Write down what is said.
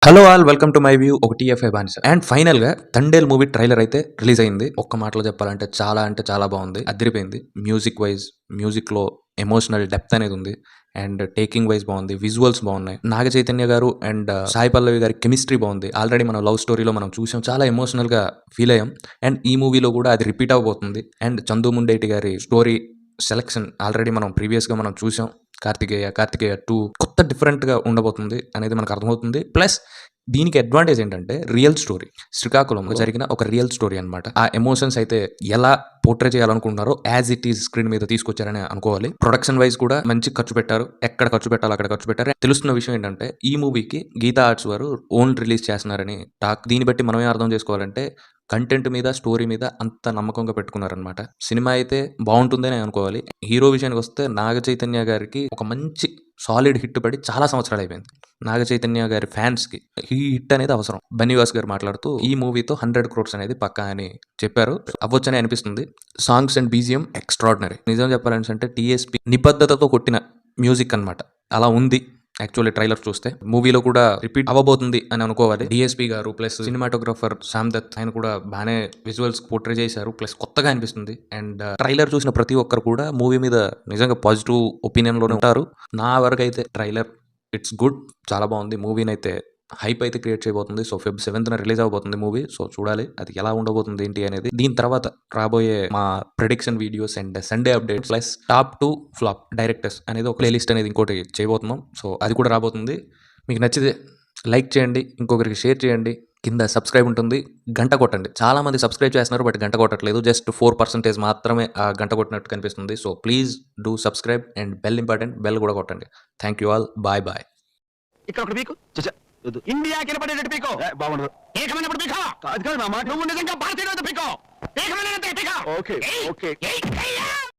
Hello all, welcome to my view. ఒక TFI బానిస. And final గా తండేల్ మూవీ ట్రైలర్ అయితే రిలీజ్ అయింది. ఒక్క మాటలో చెప్పాలంటే అంటే చాలా బాగుంది, అదిరిపోయింది. మ్యూజిక్ వైజ్, మ్యూజిక్ లో ఎమోషనల్ డెప్త్ అనేది ఉంది. అండ్ టేకింగ్ వైజ్ బాగుంది, విజువల్స్ బాగున్నాయి. నాగ చైతన్య గారు అండ్ సాయి పల్లవి గారి కెమిస్ట్రీ బాగుంది. ఆల్రెడీ మనం లవ్ స్టోరీలో మనం చూసాం, చాలా ఎమోషనల్ గా ఫీల్ అయ్యాం. అండ్ ఈ మూవీలో కూడా అది రిపీట్ అవబోతుంది. అండ్ చందు ముండేటి గారి స్టోరీ సెలెక్షన్ ఆల్రెడీ మనం ప్రీవియస్ గా మనం చూసాం. కార్తికేయ 2 కొత్త డిఫరెంట్ గా ఉండబోతుంది అనేది మనకు అర్థమవుతుంది. ప్లస్ దీనికి అడ్వాంటేజ్ ఏంటంటే రియల్ స్టోరీ, శ్రీకాకుళంలో జరిగిన ఒక రియల్ స్టోరీ అనమాట. ఆ ఎమోషన్స్ అయితే ఎలా పోర్ట్రే చేయాలనుకుంటున్నారో యాజ్ ఇట్ ఈస్ స్క్రీన్ మీద తీసుకొచ్చారని అనుకోవాలి. ప్రొడక్షన్ వైజ్ కూడా మంచి ఖర్చు పెట్టారు. ఎక్కడ ఖర్చు పెట్టాలో అక్కడ ఖర్చు పెట్టారు. తెలుస్తున్న విషయం ఏంటంటే ఈ మూవీకి గీతా ఆర్ట్స్ వారు ఓన్ రిలీజ్ చేస్తున్నారని టాక్. దీన్ని బట్టి మనమే అర్థం చేసుకోవాలంటే కంటెంట్ మీద, స్టోరీ మీద అంత నమ్మకంగా పెట్టుకున్నారనమాట. సినిమా అయితే బాగుంటుందని అనుకోవాలి. హీరో విషయానికి వస్తే నాగ చైతన్య గారికి ఒక మంచి సాలిడ్ హిట్ పడి చాలా సంవత్సరాలు అయిపోయింది. నాగ చైతన్య గారి ఫ్యాన్స్ కి ఈ హిట్ అనేది అవసరం. బన్నీవాస్ గారు మాట్లాడుతూ ఈ మూవీతో 100 crores అనేది పక్కా అని చెప్పారు. అవ్వచ్చని అనిపిస్తుంది. Songs and BGM extraordinary. నిజం చెప్పాలంటే టీఎస్పీ నిబద్ధతతో కొట్టిన మ్యూజిక్ అన్నమాట. అలా ఉంది యాక్చువల్లీ ట్రైలర్ చూస్తే. మూవీలో కూడా రిపీట్ అవ్వబోతుంది అని అనుకోవాలి. డిఎస్పీ గారు ప్లస్ సినిమాటోగ్రాఫర్ శామ్ దత్ ఆయన కూడా బాగానే విజువల్స్ పోర్ట్రే చేశారు. ప్లస్ కొత్తగా అనిపిస్తుంది. అండ్ ట్రైలర్ చూసిన ప్రతి ఒక్కరు కూడా మూవీ మీద నిజంగా పాజిటివ్ ఒపీనియన్ లోనే ఉంటారు. నా వరకు అయితే ట్రైలర్ ఇట్స్ గుడ్, చాలా బాగుంది. మూవీని అయితే హైప్ అయితే క్రియేట్ చేయబోతుంది. సో Feb 7th రిలీజ్ అవబోతుంది మూవీ. సో చూడాలి అది ఎలా ఉండబోతుంది ఏంటి అనేది. దీని తర్వాత రాబోయే మా prediction videos and Sunday updates plus top 2 flop directors అనేది ఒక ప్లేలిస్ట్ అనేది ఇంకోటి చేయబోతున్నాం. సో అది కూడా రాబోతుంది. మీకు నచ్చితే లైక్ చేయండి, ఇంకొకరికి షేర్ చేయండి. కింద సబ్స్క్రైబ్ ఉంటుంది, గంట కొట్టండి. చాలా మంది సబ్స్క్రైబ్ చేస్తున్నారు బట్ గంట కొట్టట్లేదు. జస్ట్ 4% మాత్రమే ఆ గంట కొట్టినట్టు కనిపిస్తుంది. So please do subscribe and bell important, bell కూడా కొట్టండి. Thank you all, bye bye. ఇక్కడ ఒకటి పీకు ఇండియా కినపడేటట్టు పీకో బాగుండదు. ఏకమైనప్పుడు పీకో. అది కాదు మామ, నువ్వు నిజంగా భారతీయుడు పీకో. ఏకమైన పీకో. Okay okay.